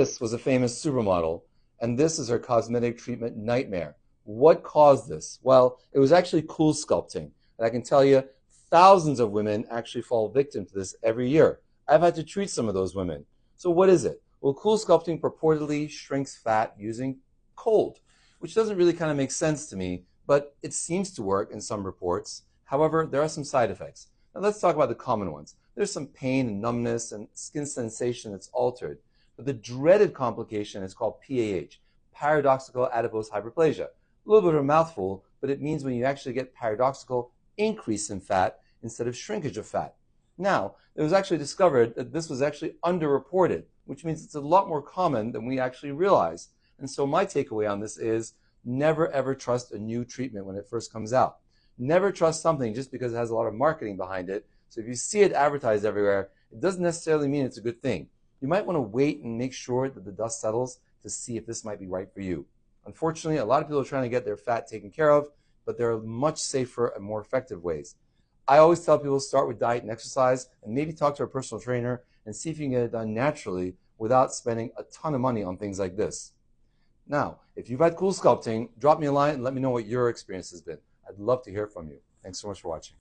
This was a famous supermodel, and this is her cosmetic treatment nightmare. What caused this? Well, it was actually CoolSculpting. And I can tell you, thousands of women actually fall victim to this every year. I've had to treat some of those women. So what is it? Well, CoolSculpting purportedly shrinks fat using cold, which doesn't really kind of make sense to me, but it seems to work in some reports. However, there are some side effects. Now let's talk about the common ones. There's some pain and numbness and skin sensation that's altered. But the dreaded complication is called PAH, Paradoxical Adipose Hyperplasia. A little bit of a mouthful, but it means when you actually get paradoxical increase in fat instead of shrinkage of fat. Now, it was actually discovered that this was actually underreported, which means it's a lot more common than we actually realize. And so my takeaway on this is never ever trust a new treatment when it first comes out. Never trust something just because it has a lot of marketing behind it. So if you see it advertised everywhere, it doesn't necessarily mean it's a good thing. You might want to wait and make sure that the dust settles to see if this might be right for you. Unfortunately, a lot of people are trying to get their fat taken care of, but there are much safer and more effective ways. I always tell people start with diet and exercise and maybe talk to a personal trainer and see if you can get it done naturally without spending a ton of money on things like this. Now, if you've had CoolSculpting, drop me a line and let me know what your experience has been. I'd love to hear from you. Thanks so much for watching.